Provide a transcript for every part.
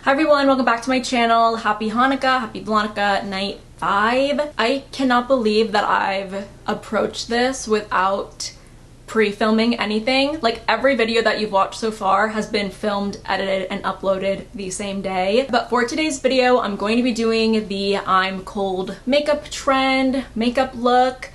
Hi everyone, welcome back to my channel. Happy Hanukkah, happy vlognukkah night 5. I cannot believe that I've approached this without pre-filming anything. Like every video that you've watched so far has been filmed, edited, and uploaded the same day. But for today's video, I'm going to be doing the I'm cold makeup trend, makeup look.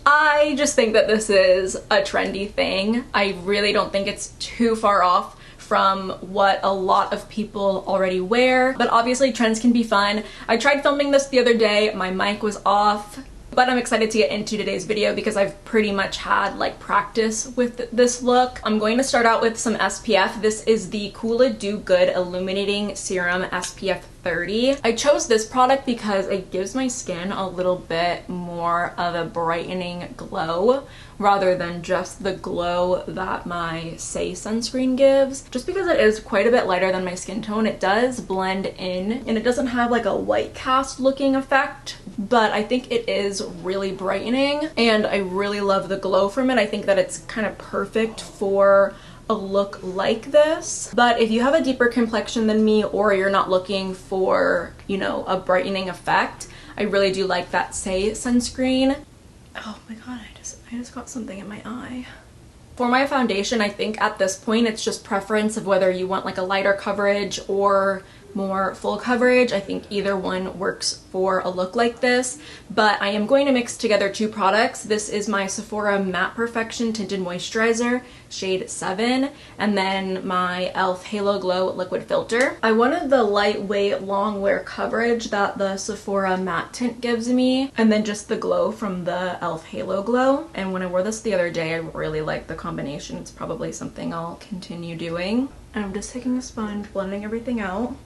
I just think that this is a trendy thing. I really don't think it's too far off from what a lot of people already wear, but obviously trends can be fun. I tried filming this the other day, my mic was off, but I'm excited to get into today's video because I've pretty much had like practice with this look. I'm going to start out with some SPF. This is the Coola Do Good Illuminating Serum SPF 30. I chose this product because it gives my skin a little bit more of a brightening glow rather than just the glow that my Say sunscreen gives. Just because it is quite a bit lighter than my skin tone, it does blend in and it doesn't have like a white cast looking effect, but I think it is really brightening and I really love the glow from it. I think that it's kind of perfect for a look like this. But if you have a deeper complexion than me or you're not looking for, you know, a brightening effect, I really do like that Say sunscreen. Oh my god, I just got something in my eye. For my foundation, I think at this point it's just preference of whether you want like a lighter coverage or more full coverage. I think either one works for a look like this, but I am going to mix together two products. This is my Sephora Matte Perfection Tinted Moisturizer, shade 7, and then my e.l.f. Halo Glow Liquid Filter. I wanted the lightweight long wear coverage that the Sephora matte tint gives me, and then just the glow from the e.l.f. Halo Glow. And when I wore this the other day, I really liked the combination. It's probably something I'll continue doing. And I'm just taking a sponge, blending everything out.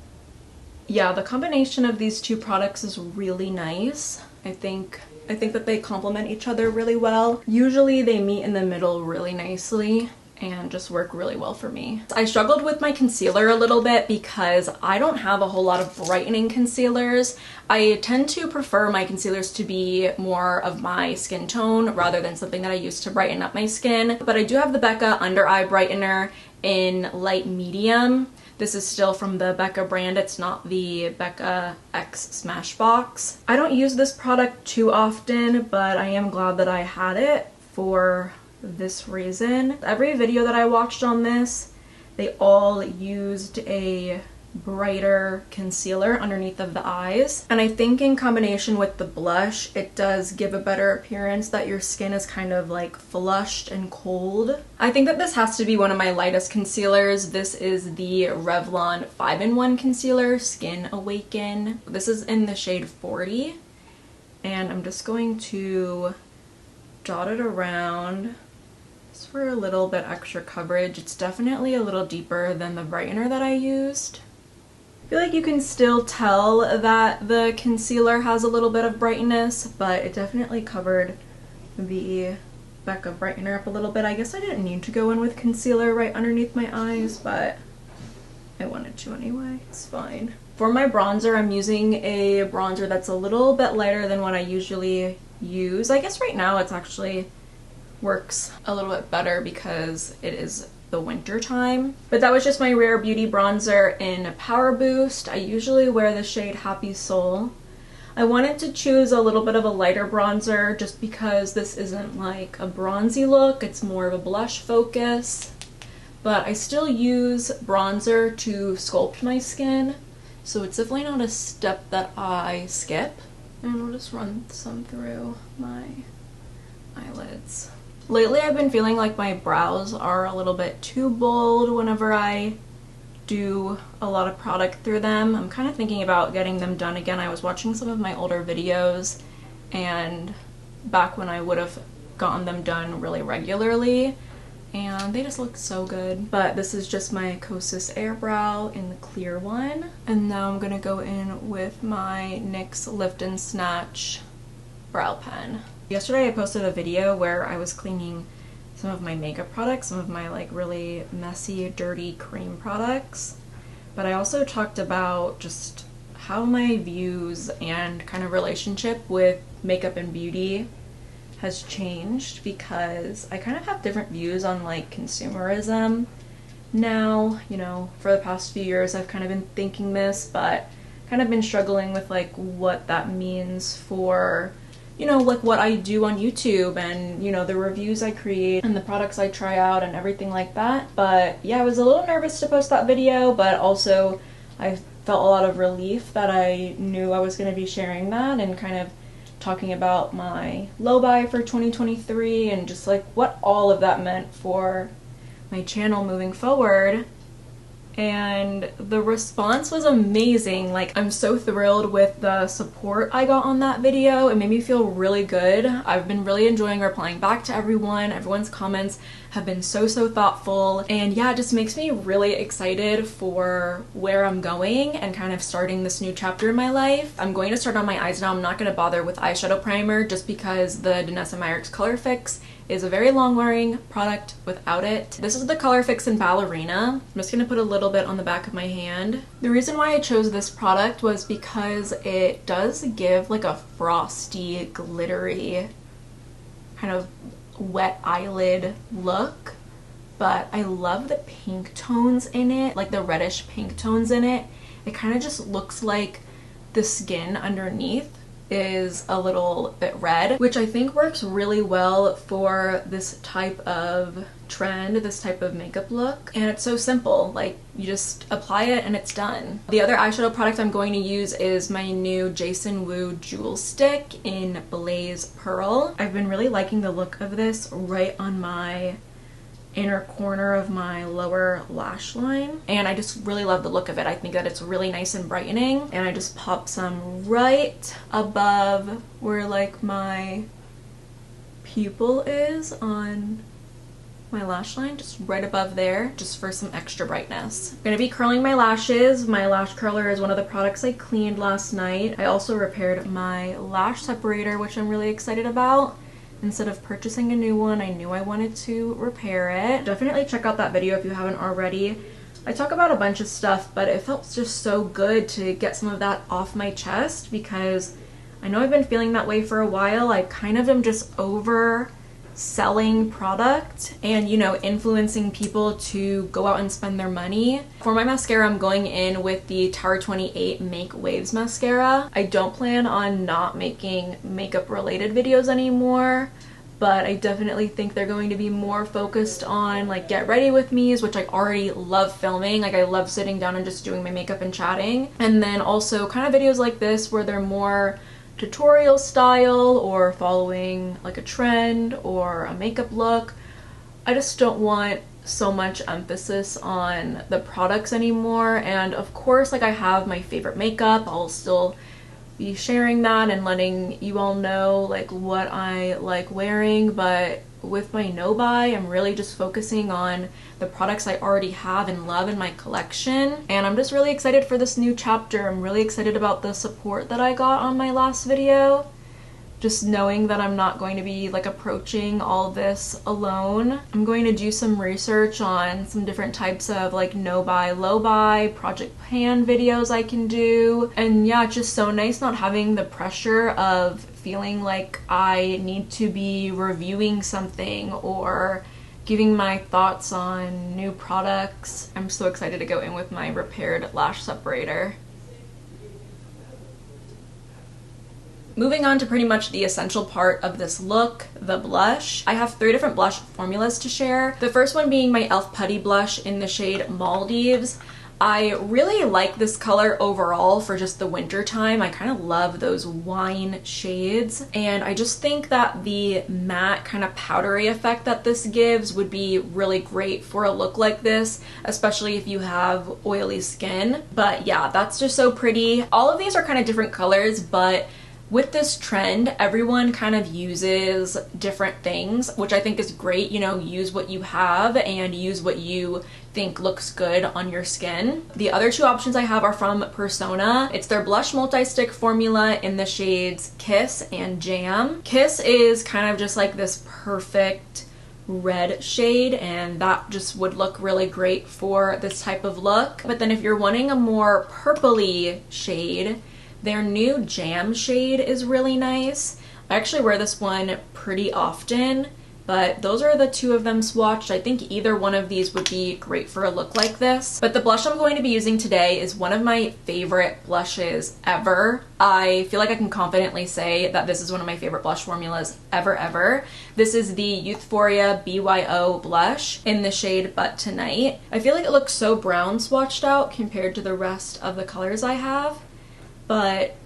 Yeah, the combination of these two products is really nice. I think that they complement each other really well. Usually they meet in the middle really nicely and just work really well for me. I struggled with my concealer a little bit because I don't have a whole lot of brightening concealers. I tend to prefer my concealers to be more of my skin tone rather than something that I use to brighten up my skin. But I do have the Becca Under Eye Brightener in light medium. This is still from the Becca brand. It's not the Becca X Smashbox. I don't use this product too often, but I am glad that I had it for this reason. Every video that I watched on this, they all used a brighter concealer underneath of the eyes. And I think in combination with the blush, it does give a better appearance that your skin is kind of like flushed and cold. I think that this has to be one of my lightest concealers. This is the Revlon 5-in-1 concealer, Skin Awaken. This is in the shade 40. And I'm just going to dot it around just for a little bit extra coverage. It's definitely a little deeper than the brightener that I used. I feel like you can still tell that the concealer has a little bit of brightness, but it definitely covered the Becca brightener up a little bit. I guess I didn't need to go in with concealer right underneath my eyes, but I wanted to anyway. It's fine. For my bronzer, I'm using a bronzer that's a little bit lighter than what I usually use. I guess right now it's actually works a little bit better because it is the winter time. But that was just my Rare Beauty bronzer in Power Boost. I usually wear the shade Happy Soul. I wanted to choose a little bit of a lighter bronzer just because this isn't like a bronzy look, it's more of a blush focus. But I still use bronzer to sculpt my skin, so it's definitely not a step that I skip. And we'll just run some through my eyelids. Lately I've been feeling like my brows are a little bit too bold whenever I do a lot of product through them. I'm kind of thinking about getting them done again. I was watching some of my older videos and back when I would have gotten them done really regularly and they just look so good. But this is just my Kosas Airbrow in the clear one. And now I'm gonna go in with my NYX Lift and Snatch brow pen. Yesterday I posted a video where I was cleaning some of my makeup products, some of my like really messy, dirty cream products. But I also talked about just how my views and kind of relationship with makeup and beauty has changed because I kind of have different views on like consumerism now. You know, for the past few years I've kind of been thinking this, but kind of been struggling with like what that means for, you know, like what I do on YouTube and, you know, the reviews I create and the products I try out and everything like that. But yeah, I was a little nervous to post that video, but also I felt a lot of relief that I knew I was going to be sharing that and kind of talking about my low buy for 2023 and just like what all of that meant for my channel moving forward. And the response was amazing. Like, I'm so thrilled with the support I got on that video. It made me feel really good. I've been really enjoying replying back to everyone. Everyone's comments have been so thoughtful, and yeah, it just makes me really excited for where I'm going and kind of starting this new chapter in my life. I'm going to start on my eyes now. I'm not going to bother with eyeshadow primer just because the Danessa Myricks Color Fix is a very long wearing product without it. This is the Color Fix in Ballerina. I'm just gonna put a little bit on the back of my hand. The reason why I chose this product was because it does give like a frosty, glittery, kind of wet eyelid look, but I love the pink tones in it, like the reddish pink tones in it. It kind of just looks like the skin underneath is a little bit red, which I think works really well for this type of trend, this type of makeup look. And it's so simple, like you just apply it and it's done. The other eyeshadow product I'm going to use is my new Jason Wu Jewel Stick in Blaze Pearl. I've been really liking the look of this right on my inner corner of my lower lash line, and I just really love the look of it. I think that it's really nice and brightening, and I just pop some right above where like my pupil is on my lash line, just right above there, just for some extra brightness. I'm gonna be curling my lashes. My lash curler is one of the products I cleaned last night. I also repaired my lash separator, which I'm really excited about. Instead of purchasing a new one, I knew I wanted to repair it. Definitely check out that video if you haven't already. I talk about a bunch of stuff, but it felt just so good to get some of that off my chest because I know I've been feeling that way for a while. I kind of am just over selling product and, you know, influencing people to go out and spend their money. For my mascara, I'm going in with the Tower 28 Make Waves mascara. I don't plan on not making makeup related videos anymore, but I definitely think they're going to be more focused on like get ready with me's, which I already love filming. Like I love sitting down and just doing my makeup and chatting. And then also kind of videos like this where they're more tutorial style or following like a trend or a makeup look. I just don't want so much emphasis on the products anymore. And of course, like I have my favorite makeup, I'll still be sharing that and letting you all know like what I like wearing, but with my no buy, I'm really just focusing on the products I already have and love in my collection. And I'm just really excited for this new chapter. I'm really excited about the support that I got on my last video. Just knowing that I'm not going to be like approaching all this alone. I'm going to do some research on some different types of like no buy, low buy, project pan videos I can do. And yeah, it's just so nice not having the pressure of feeling like I need to be reviewing something or giving my thoughts on new products. I'm so excited to go in with my repaired lash separator. Moving on to pretty much the essential part of this look, the blush. I have 3 different blush formulas to share. The first one being my e.l.f. Putty Blush in the shade Maldives. I really like this color overall for just the winter time. I kind of love those wine shades, and I just think that the matte kind of powdery effect that this gives would be really great for a look like this, especially if you have oily skin. But yeah, that's just so pretty. All of these are kind of different colors, but with this trend, everyone kind of uses different things, which I think is great. You know, use what you have and use what you think looks good on your skin. The other 2 options I have are from Persona. It's their blush multi-stick formula in the shades Kiss and Jam. Kiss is kind of just like this perfect red shade, and that just would look really great for this type of look. But then if you're wanting a more purpley shade, their new Jam shade is really nice. I actually wear this one pretty often But those are the two of them swatched. I think either one of these would be great for a look like this. But the blush I'm going to be using today is one of my favorite blushes ever. I feel like I can confidently say that this is one of my favorite blush formulas ever. This is the Youthforia BYO blush in the shade But Tonight. I feel like it looks so brown swatched out compared to the rest of the colors I have. But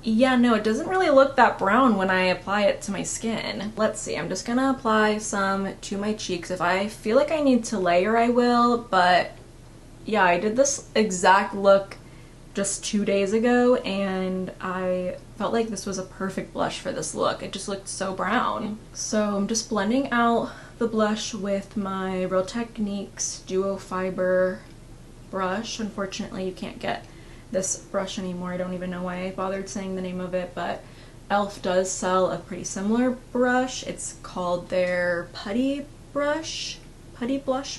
yeah, no, it doesn't really look that brown when I apply it to my skin. Let's see, I'm just gonna apply some to my cheeks. If I feel like I need to layer, I will, but yeah, I did this exact look just 2 days ago and I felt like this was a perfect blush for this look. It just looked so brown. So I'm just blending out the blush with my Real Techniques Duo Fiber brush. Unfortunately, you can't get this brush anymore. I don't even know why I bothered saying the name of it, but e.l.f. does sell a pretty similar brush. It's called their Putty Blush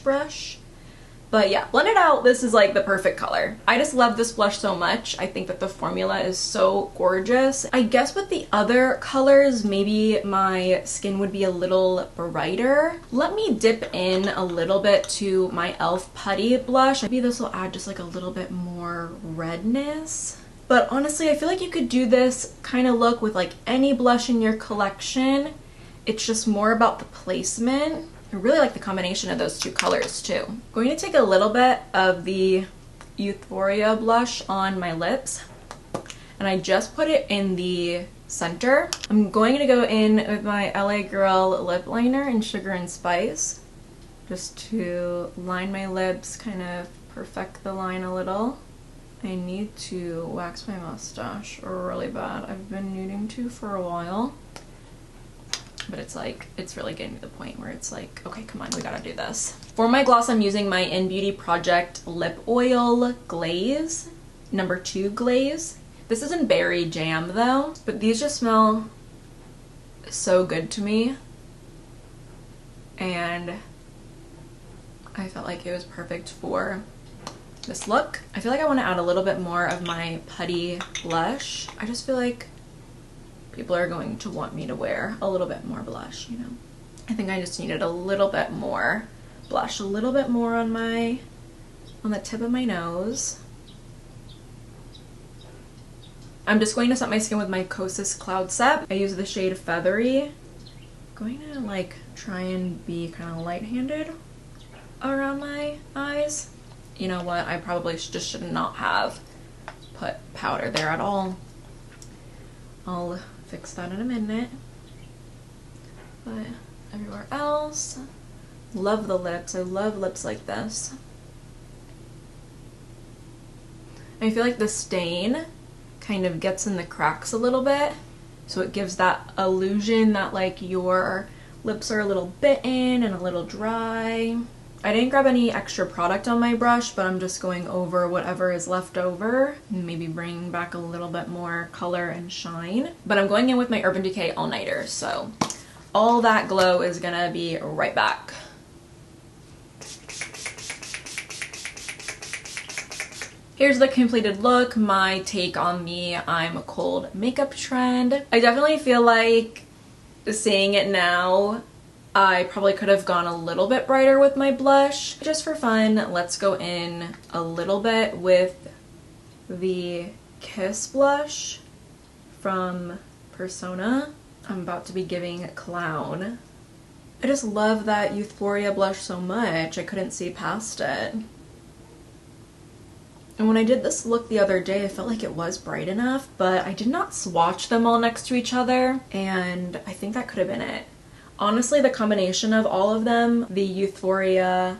brush. But yeah, blend it out. This is like the perfect color. I just love this blush so much. I think that the formula is so gorgeous. I guess with the other colors, maybe my skin would be a little brighter. Let me dip in a little bit to my e.l.f. Putty blush. Maybe this will add just like a little bit more redness. But honestly, I feel like you could do this kind of look with like any blush in your collection. It's just more about the placement. I really like the combination of those two colors too. I'm going to take a little bit of the Youthforia blush on my lips and I just put it in the center. I'm going to go in with my LA Girl lip liner in Sugar and Spice just to line my lips, kind of perfect the line a little. I need to wax my mustache really bad. I've been needing to for a while. But it's like, it's really getting to the point where it's like, okay, come on, we gotta do this. For my gloss, I'm using my In Beauty Project Lip Oil Glaze, number 2 glaze. This isn't berry jam though, but these just smell so good to me. And I felt like it was perfect for this look. I feel like I want to add a little bit more of my putty blush. I just feel like people are going to want me to wear a little bit more blush, you know. I think I just needed a little bit more blush, a little bit more on the tip of my nose. I'm just going to set my skin with my Kosas Cloud Set. I use the shade Feathery. I'm going to like try and be kind of light-handed around my eyes. You know what, I probably just should not have put powder there at all. I'll fix that in a minute. But everywhere else, love the lips. I love lips like this. I feel like the stain kind of gets in the cracks a little bit, so it gives that illusion that like your lips are a little bitten and a little dry. I didn't grab any extra product on my brush, but I'm just going over whatever is left over and maybe bring back a little bit more color and shine. But I'm going in with my Urban Decay All Nighter, so all that glow is gonna be right back. Here's the completed look, my take on the I'm Cold makeup trend. I definitely feel like, seeing it now, I probably could have gone a little bit brighter with my blush. Just for fun, let's go in a little bit with the Kiss blush from Persona. I'm about to be giving Clown. I just love that Youthforia blush so much, I couldn't see past it. And when I did this look the other day, I felt like it was bright enough, but I did not swatch them all next to each other, and I think that could have been it. Honestly, the combination of all of them, the Youthforia,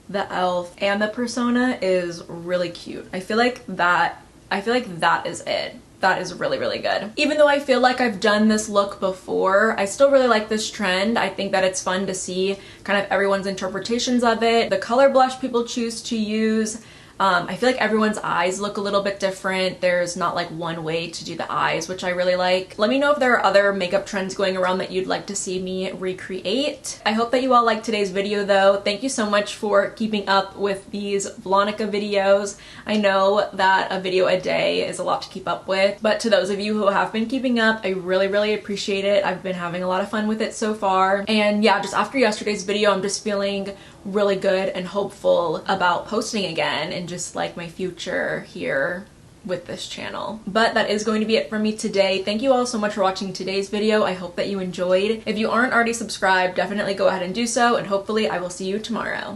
the e.l.f., and the Persona is really cute. I feel like that is it. That is really, really good. Even though I feel like I've done this look before, I still really like this trend. I think that it's fun to see kind of everyone's interpretations of it, the color blush people choose to use. I feel like everyone's eyes look a little bit different. There's not like one way to do the eyes, which I really like. Let me know if there are other makeup trends going around that you'd like to see me recreate. I hope that you all liked today's video though. Thank you so much for keeping up with these vlognukkah videos. I know that a video a day is a lot to keep up with, but to those of you who have been keeping up, I really appreciate it. I've been having a lot of fun with it so far. And yeah, just after yesterday's video, I'm just feeling really good and hopeful about posting again and just like my future here with this channel. But that is going to be it for me today. Thank you all so much for watching today's video. I hope that you enjoyed. If you aren't already subscribed, definitely go ahead and do so, and hopefully I will see you tomorrow.